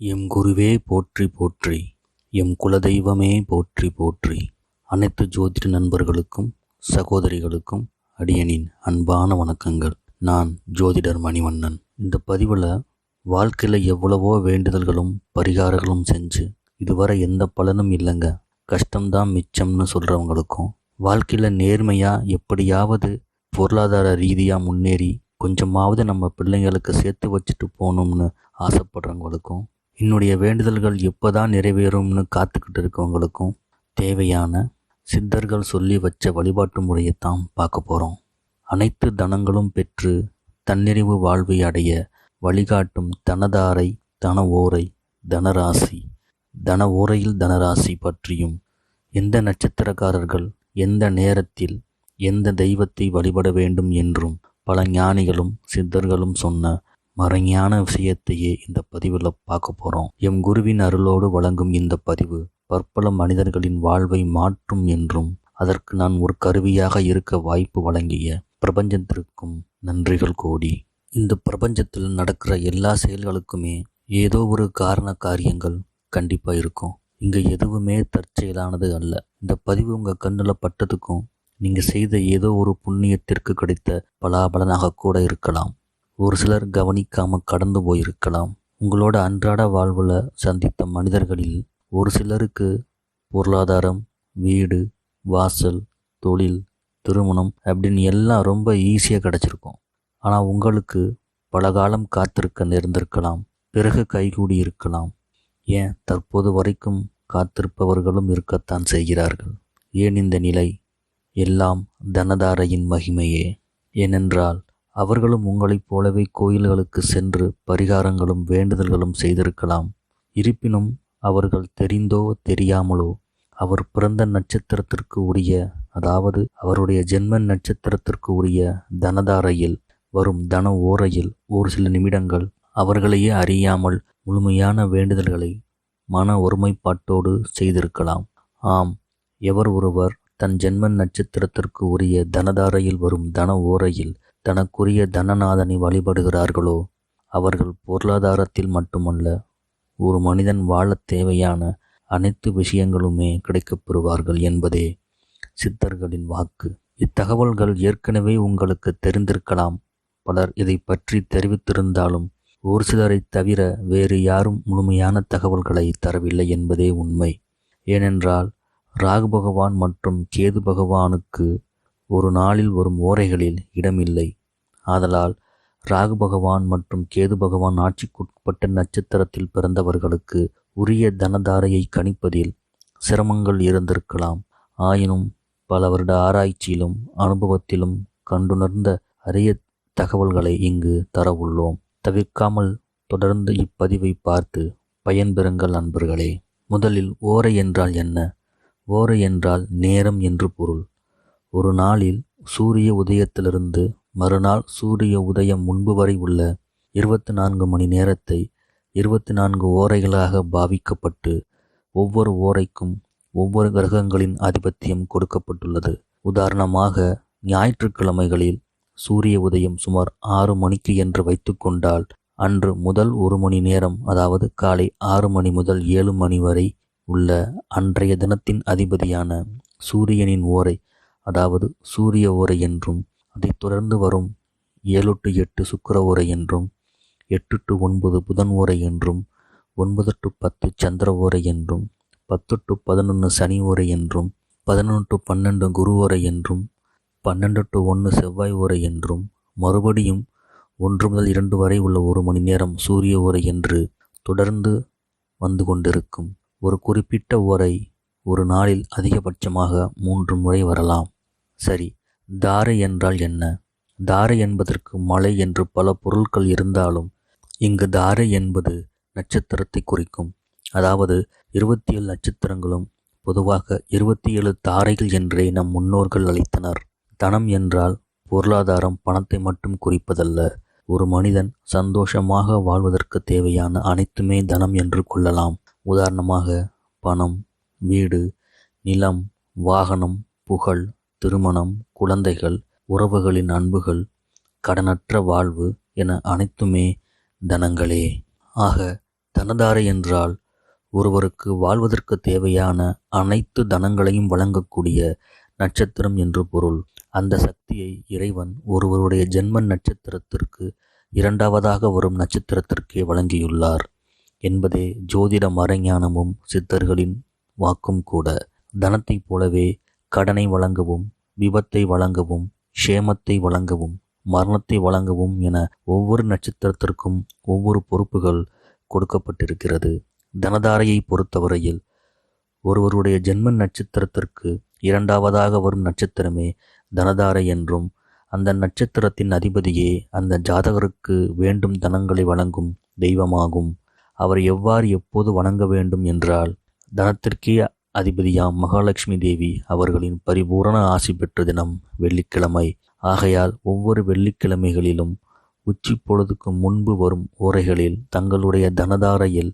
M குருவே போற்றி போற்றி, எம் குலதெய்வமே போற்றி போற்றி. அனைத்து ஜோதிட நண்பர்களுக்கும் சகோதரிகளுக்கும் அடியனின் அன்பான வணக்கங்கள். நான் ஜோதிடர் மணிவண்ணன். இந்த பதிவில் வாழ்க்கையில் எவ்வளவோ வேண்டுதல்களும் பரிகாரங்களும் செஞ்சு இதுவரை எந்த பலனும் இல்லைங்க, கஷ்டம்தான் மிச்சம்னு சொல்கிறவங்களுக்கும், வாழ்க்கையில் நேர்மையாக எப்படியாவது பொருளாதார ரீதியாக முன்னேறி கொஞ்சமாவது நம்ம பிள்ளைங்களுக்கு சேர்த்து வச்சுட்டு போகணும்னு ஆசைப்படுறவங்களுக்கும், என்னுடைய வேண்டுதல்கள் எப்போதான் நிறைவேறும்னு காத்துக்கிட்டு இருக்கவங்களுக்கும் தேவையான சித்தர்கள் சொல்லி வச்ச வழிபாட்டு முறையைத்தான் பார்க்க போகிறோம். அனைத்து தனங்களும் பெற்று தன்னிறைவு வாழ்வை அடைய வழிகாட்டும் தனதாரை, தன ஓரை, தனராசி, தன ஓரையில் தனராசி பற்றியும், எந்த நட்சத்திரக்காரர்கள் எந்த நேரத்தில் எந்த தெய்வத்தை வழிபட வேண்டும் என்றும் பல ஞானிகளும் சித்தர்களும் சொன்ன மறைஞான விஷயத்தையே இந்த பதிவில் பார்க்க போகிறோம். எம் குருவின் அருளோடு வழங்கும் இந்த பதிவு பற்பல மனிதர்களின் வாழ்வை மாற்றும் என்றும் அதற்கு நான் ஒரு கருவியாக இருக்க வாய்ப்பு வழங்கிய பிரபஞ்சத்திற்கும் நன்றிகள் கோடி. இந்த பிரபஞ்சத்தில் நடக்கிற எல்லா செயல்களுக்குமே ஏதோ ஒரு காரண காரியங்கள் கண்டிப்பாக இருக்கும். இங்கே எதுவுமே தற்செயலானது அல்ல. இந்த பதிவு உங்கள் கண்ணில் பட்டதுக்கும் நீங்கள் செய்த ஏதோ ஒரு புண்ணியத்திற்கு கிடைத்த பலாபலனாக கூட இருக்கலாம். ஒரு சிலர் கவனிக்காமல் கடந்து போயிருக்கலாம். உங்களோட அன்றாட வாழ்வில் சந்தித்த மனிதர்களில் ஒரு சிலருக்கு பொருளாதாரம், வீடு, வாசல், தொழில், திருமணம் அப்படின்னு எல்லாம் ரொம்ப ஈஸியாக கிடச்சிருக்கும். ஆனால் உங்களுக்கு பல காலம் காத்திருக்க நேர்ந்திருக்கலாம், பிறகு கைகூடி இருக்கலாம். ஏன் தற்போது வரைக்கும் காத்திருப்பவர்களும் இருக்கத்தான் செய்கிறார்கள். ஏன் இந்த நிலை? எல்லாம் தனதாரையின் மகிமையே. ஏனென்றால் அவர்களும் உங்களைப் போலவே கோயில்களுக்கு சென்று பரிகாரங்களும் வேண்டுதல்களும் செய்திருக்கலாம். இருப்பினும் அவர்கள் தெரிந்தோ தெரியாமலோ அவர் பிறந்த நட்சத்திரத்திற்கு உரிய, அதாவது அவருடைய ஜென்ம நட்சத்திரத்திற்கு உரிய தனதாரையில் வரும் தன ஓரையில் ஒரு சில நிமிடங்கள் அவர்களையே அறியாமல் முழுமையான வேண்டுதல்களை மன ஒருமைப்பாட்டோடு செய்திருக்கலாம். ஆம், எவர் ஒருவர் தன் ஜென்ம நட்சத்திரத்திற்கு உரிய தனதாரையில் வரும் தன ஓரையில் தனக்குரிய தனநாதனை வழிபடுகிறார்களோ அவர்கள் பொருளாதாரத்தில் மட்டுமல்ல, ஒரு மனிதன் வாழத் தேவையான அனைத்து விஷயங்களுமே கிடைக்கப் பெறுவார்கள் என்பதே சித்தர்களின் வாக்கு. இத்தகவல்கள் ஏற்கனவே உங்களுக்கு தெரிந்திருக்கலாம். பலர் இதை பற்றி தெரிவித்திருந்தாலும் ஒரு சிலரை தவிர வேறு யாரும் முழுமையான தகவல்களை தரவில்லை என்பதே உண்மை. ஏனென்றால் ராகு பகவான் மற்றும் கேது பகவானுக்கு ஒரு நாளில் வரும் ஓரைகளில் இடமில்லை. ஆதலால் ராகு பகவான் மற்றும் கேது பகவான் ஆட்சிக்குட்பட்ட நட்சத்திரத்தில் பிறந்தவர்களுக்கு உரிய தனதாரையை கணிப்பதில் சிரமங்கள் இருந்திருக்கலாம். ஆயினும் பல வருட ஆராய்ச்சியிலும் அனுபவத்திலும் கண்டுணர்ந்த அரிய தகவல்களை இங்கு தர உள்ளோம். தவிர்க்காமல் தொடர்ந்து இப்பதிவை பார்த்து பயன்பெறுங்கள் நண்பர்களே. முதலில் ஓரை என்றால் என்ன? ஓரை என்றால் நேரம் என்று பொருள். ஒரு நாளில் சூரிய உதயத்திலிருந்து மறுநாள் சூரிய உதயம் முன்பு வரை உள்ள 24 மணி நேரத்தை 24 ஓரைகளாக பாவிக்கப்பட்டு ஒவ்வொரு ஓரைக்கும் ஒவ்வொரு கிரகங்களின் ஆதிபத்தியம் கொடுக்கப்பட்டுள்ளது. உதாரணமாக ஞாயிற்றுக்கிழமைகளில் சூரிய உதயம் சுமார் 6 மணிக்கு என்று வைத்துக்கொண்டால் அன்று முதல் 1 மணி நேரம், அதாவது காலை 6 மணி முதல் 7 மணி வரை உள்ள அன்றைய தினத்தின் அதிபதியான சூரியனின் ஓரை, அதாவது சூரிய ஓரை என்றும், அதைத் தொடர்ந்து வரும் 7 to 8 சுக்கிர ஓரை என்றும், 8 to 9 புதன் ஓரை என்றும், 9 to 10 சந்திர ஓரை என்றும், 10 to 11 சனி ஓரை என்றும், 11 to 12 குரு ஓரை என்றும், 12 to 1 செவ்வாய் ஓரை என்றும், மறுபடியும் 1 முதல் 2 வரை உள்ள 1 மணி நேரம் சூரிய ஓரை என்று தொடர்ந்து வந்து கொண்டிருக்கும். ஒரு குறிப்பிட்ட ஓரை ஒரு நாளில் அதிகபட்சமாக 3 முறை வரலாம். சரி, தாரை என்றால் என்ன? தாரை என்பதற்கு மலை என்று பல பொருட்கள் இருந்தாலும் இங்கு தாரை என்பது நட்சத்திரத்தை குறிக்கும். அதாவது 27 நட்சத்திரங்களும் பொதுவாக 27 தாரைகள் என்றே நம் முன்னோர்கள் அழைத்தனர். தனம் என்றால் பொருளாதாரம், பணத்தை மட்டும் குறிப்பதல்ல. ஒரு மனிதன் சந்தோஷமாக வாழ்வதற்கு தேவையான அனைத்துமே தனம் என்று கொள்ளலாம். உதாரணமாக பணம், வீடு, நிலம், வாகனம், புகழ், திருமணம், குழந்தைகள், உறவுகளின் அன்புகள், கடனற்ற வாழ்வு என அனைத்துமே தனங்களே. ஆக தனதாரை என்றால் ஒருவருக்கு வாழ்வதற்கு தேவையான அனைத்து தனங்களையும் வழங்கக்கூடிய நட்சத்திரம் என்று பொருள். அந்த சக்தியை இறைவன் ஒருவருடைய ஜென்ம நட்சத்திரத்திற்கு இரண்டாவதாக வரும் நட்சத்திரத்திற்கே வழங்கியுள்ளார் என்பதே ஜோதிட மறைஞானமும் சித்தர்களின் வாக்கும் கூட. தனத்தைப் போலவே கடனை வழங்கவும், விபத்தை வழங்கவும், க்ஷேமத்தை வழங்கவும், மரணத்தை வழங்கவும் என ஒவ்வொரு நட்சத்திரத்திற்கும் ஒவ்வொரு பொறுப்புகள் கொடுக்கப்பட்டிருக்கிறது. தனதாரையை பொறுத்தவரையில் ஒருவருடைய ஜென்ம நட்சத்திரத்திற்கு இரண்டாவதாக வரும் நட்சத்திரமே தனதாரை என்றும், அந்த நட்சத்திரத்தின் அதிபதியே அந்த ஜாதகருக்கு வேண்டும் தனங்களை வழங்கும் தெய்வமாகும். அவர் எவ்வாறு எப்போது வணங்க வேண்டும் என்றால், தனத்திற்கே அதிபதியாம் மகாலட்சுமி தேவி அவர்களின் பரிபூரண ஆசி பெற்ற தினம் வெள்ளிக்கிழமை. ஆகையால் ஒவ்வொரு வெள்ளிக்கிழமைகளிலும் உச்சி பொழுதுக்கு முன்பு வரும் ஓரைகளில் தங்களுடைய தனதாரையில்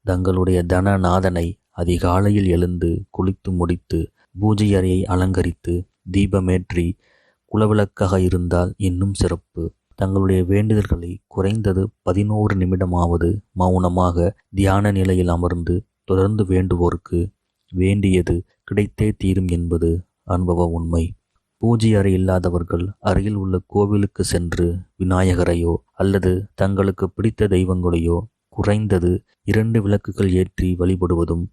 தங்களுடைய தனநாதனை அதிகாலையில் எழுந்து குளித்து முடித்து பூஜை அறையை அலங்கரித்து தீபமேற்றி குலவிளக்காக இருந்தால் இன்னும் சிறப்பு. தங்களுடைய வேண்டுதல்களை குறைந்தது 11 நிமிடமாவது மௌனமாக தியான நிலையில் அமர்ந்து தொடர்ந்து வேண்டுவோருக்கு வேண்டியது கிடைத்தே தீரும் என்பது அனுபவ உண்மை. பூஜை அறை இல்லாதவர்கள் அருகில் உள்ள கோவிலுக்கு சென்று விநாயகரையோ அல்லது தங்களுக்கு பிடித்த தெய்வங்களையோ குறைந்தது 2 விளக்குகள் ஏற்றி வழிபடுவதும்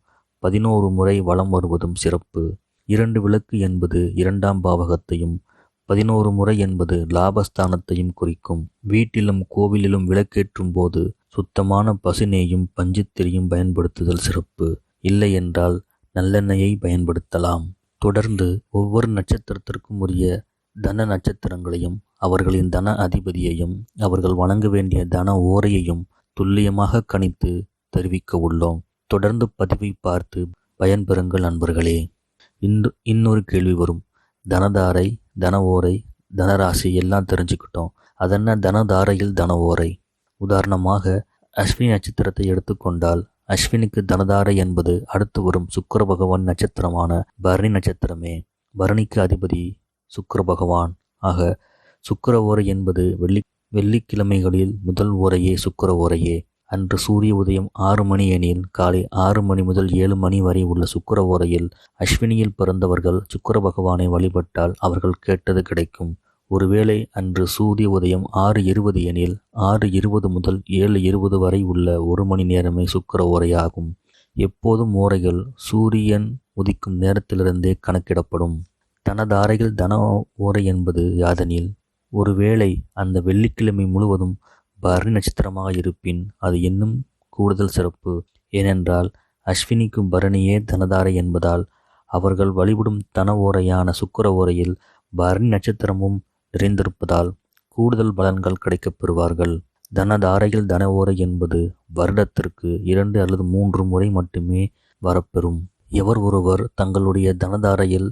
11 முறை வலம் வருவதும் சிறப்பு. 2 விளக்கு என்பது 2ஆம் பாவகத்தையும் 11 முறை என்பது லாபஸ்தானத்தையும் குறிக்கும். வீட்டிலும் கோவிலிலும் விளக்கேற்றும் போது சுத்தமான பசுநெய்யும் பஞ்சுத்திரியும் பயன்படுத்துதல் சிறப்பு. இல்லை என்றால் நல்லெண்ணெயை பயன்படுத்தலாம். தொடர்ந்து ஒவ்வொரு நட்சத்திரத்திற்கும் உரிய தன நட்சத்திரங்களையும் அவர்களின் தன அதிபதியையும் அவர்கள் வணங்க வேண்டிய தன ஓரையையும் துல்லியமாக கணித்து தெரிவிக்க உள்ளோம். தொடர்ந்து பதிவை பார்த்து பயன்பெறுங்கள் நண்பர்களே. இன்னொரு கேள்வி வரும். தனதாரை, தன ஓரை, தனராசி எல்லாம் தெரிஞ்சுக்கிட்டோம். அதென்ன தனதாரையில் தன ஓரை? உதாரணமாக அஸ்வினி நட்சத்திரத்தை எடுத்துக்கொண்டால் அஸ்வினிக்கு தனதாரை என்பது அடுத்து வரும் சுக்கிர பகவான் நட்சத்திரமான பரணி நட்சத்திரமே. பரணிக்கு அதிபதி சுக்கிர பகவான். ஆக சுக்கிர ஓரை என்பது வெள்ளிக்கிழமைகளில் முதல் ஓரையே சுக்கிர ஓரையே. அன்று சூரிய உதயம் 6 மணி எனில் காலை 6 மணி முதல் 7 மணி வரை உள்ள சுக்கிர ஓரையில் அஸ்வினியில் பிறந்தவர்கள் சுக்கிர பகவானை வழிபட்டால் அவர்கள் கேட்டது கிடைக்கும். ஒருவேளை அன்று சூரிய உதயம் 6:20 எனில் 6:20 முதல் 7:20 வரை உள்ள 1 மணி நேரமே சுக்கிர ஓரையாகும். எப்போதும் ஓரைகள் சூரியன் உதிக்கும் நேரத்திலிருந்தே கணக்கிடப்படும். தனதாரையில் தன ஓரை என்பது யாதெனில், ஒருவேளை அந்த வெள்ளிக்கிழமை முழுவதும் பரணி நட்சத்திரமாக இருப்பின் அது இன்னும் கூடுதல் சிறப்பு. ஏனென்றால் அஸ்வினிக்கும் பரணியே தனதாரை என்பதால் அவர்கள் வழிபடும் தன ஓரையான சுக்கிர ஓரையில் பரணி நட்சத்திரமும் நிறைந்திருப்பதால் கூடுதல் பலன்கள் கிடைக்கப் பெறுவார்கள். தனதாரையில் தன ஓரை என்பது வருடத்திற்கு 2 அல்லது 3 முறை மட்டுமே வரப்பெறும். எவர் ஒருவர் தங்களுடைய தனதாரையில்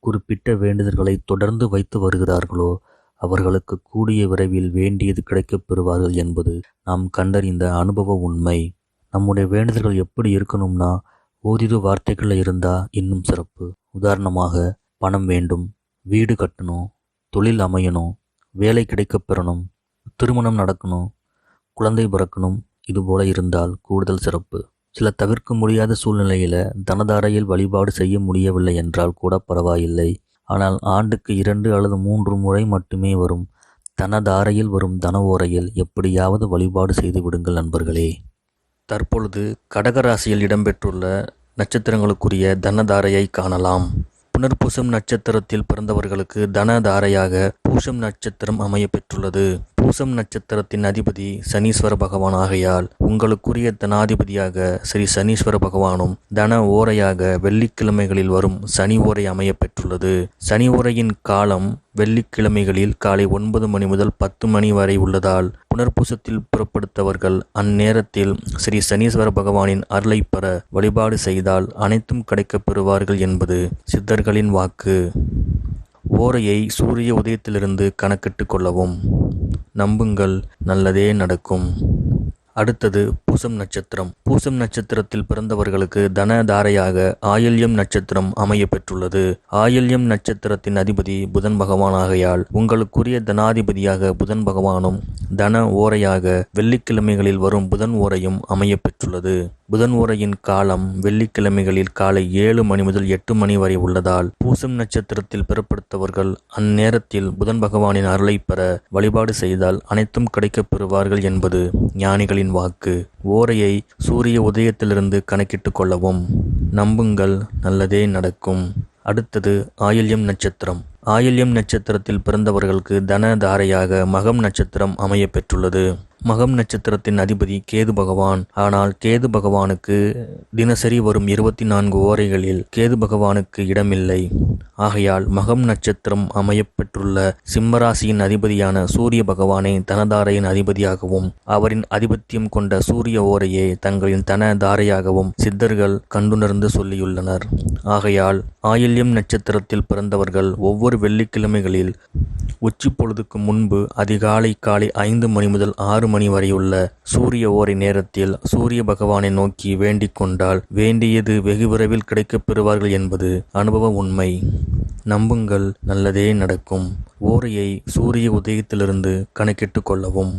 குறிப்பிட்ட வேண்டுதல்களை தொடர்ந்து வைத்து வருகிறார்களோ அவர்களுக்கு கூடிய விரைவில் வேண்டியது கிடைக்கப் பெறுவார்கள் என்பது நாம் கண்டறிந்த அனுபவ உண்மை. நம்முடைய வேண்டுதல்கள் எப்படி இருக்கணும்னா, ஓரிரு வார்த்தைகளில் இருந்தால் இன்னும் சிறப்பு. உதாரணமாக, பணம் வேண்டும், வீடு கட்டணும், தொழில் அமையணும், வேலை கிடைக்கப் பெறணும், திருமணம் நடக்கணும், குழந்தை பிறக்கணும், இதுபோல இருந்தால் கூடுதல் சிறப்பு. சில தவிர்க்க முடியாத சூழ்நிலையில் தனதாரையில் வழிபாடு செய்ய முடியவில்லை என்றால் கூட பரவாயில்லை. ஆனால் ஆண்டுக்கு 2 அல்லது 3 முறை மட்டுமே வரும் தனதாரையில் வரும் தன ஓரையில் எப்படியாவது வழிபாடு செய்து விடுங்கள் நண்பர்களே. தற்பொழுது கடகராசியில் இடம்பெற்றுள்ள நட்சத்திரங்களுக்குரிய தனதாரையை காணலாம். புனர்பூசம் நட்சத்திரத்தில் பிறந்தவர்களுக்கு தனதாரையாக பூசம் நட்சத்திரம் அமைய பெற்றுள்ளது. பூசம் நட்சத்திரத்தின் அதிபதி சனீஸ்வர பகவான் ஆகையால் உங்களுக்குரிய தனாதிபதியாக ஸ்ரீ சனீஸ்வர பகவானும் தன ஓரையாக வெள்ளிக்கிழமைகளில் வரும் சனி ஓரை அமைய பெற்றுள்ளது. சனி ஓரையின் காலம் வெள்ளிக்கிழமைகளில் காலை 9 மணி முதல் 10 மணி வரை உள்ளதால் புனர்பூசத்தில் புறப்படுத்தவர்கள் அந்நேரத்தில் ஸ்ரீ சனீஸ்வர பகவானின் அருளை பெற வழிபாடு செய்தால் அனைத்தும் கிடைக்கப் பெறுவார்கள் என்பது சித்தர்களின் வாக்கு. ஓரையை சூரிய உதயத்திலிருந்து கணக்கிட்டு கொள்ளவும். நம்புங்கள், நல்லதே நடக்கும். அடுத்தது பூசம் நட்சத்திரம். பூசம் நட்சத்திரத்தில் பிறந்தவர்களுக்கு தன தாரையாக ஆயில்யம் நட்சத்திரம் அமைய பெற்றுள்ளது. ஆயில்யம் நட்சத்திரத்தின் அதிபதி புதன் பகவான் ஆகையால் உங்களுக்குரிய தனாதிபதியாக புதன் பகவானும் தன ஓரையாக வெள்ளிக்கிழமைகளில் வரும் புதன் ஓரையும் அமைய பெற்றுள்ளது. புதன் ஓரையின் காலம் வெள்ளிக்கிழமைகளில் காலை 7 மணி முதல் 8 மணி வரை உள்ளதால் பூசம் நட்சத்திரத்தில் பிறப்படுத்தவர்கள் அந்நேரத்தில் புதன் பகவானின் அருளை பெற வழிபாடு செய்தால் அனைத்தும் கிடைக்கப் பெறுவார்கள் என்பது ஞானிகளின் வாக்கு. ஓரையை சூரிய உதயத்திலிருந்து கணக்கிட்டுக் கொள்ளவும். நம்புங்கள், நல்லதே நடக்கும். அடுத்தது ஆயில்யம் நட்சத்திரம். ஆயில்யம் நட்சத்திரத்தில் பிறந்தவர்களுக்கு தன தாரையாக மகம் நட்சத்திரம் அமைய பெற்றுள்ளது. மகம் நட்சத்திரத்தின் அதிபதி கேது பகவான். ஆனால் கேது பகவானுக்கு தினசரி வரும் 24 ஓரைகளில் கேது பகவானுக்கு இடமில்லை. ஆகையால் மகம் நட்சத்திரம் அமையப்பெற்றுள்ள சிம்மராசியின் அதிபதியான சூரிய பகவானை தனதாரையின் அதிபதியாகவும் அவரின் அதிபத்தியம் கொண்ட சூரிய ஓரையே தங்களின் தன தாரையாகவும் சித்தர்கள் கண்டுணர்ந்து சொல்லியுள்ளனர். ஆகையால் ஆயில்யம் நட்சத்திரத்தில் பிறந்தவர்கள் ஒவ்வொரு வெள்ளிக்கிழமைகளில் உச்சி பொழுதுக்கு முன்பு அதிகாலை காலை 5 மணி முதல் 6 மணி வரையுள்ள சூரிய ஓரை நேரத்தில் சூரிய பகவானை நோக்கி வேண்டிக் கொண்டால் வேண்டியது வெகு விரைவில் கிடைக்கப் பெறுவார்கள் என்பது அனுபவ உண்மை. நம்புங்கள், நல்லதே நடக்கும். ஓரையை சூரிய உதயத்திலிருந்து கணக்கிட்டுக் கொள்ளவும்.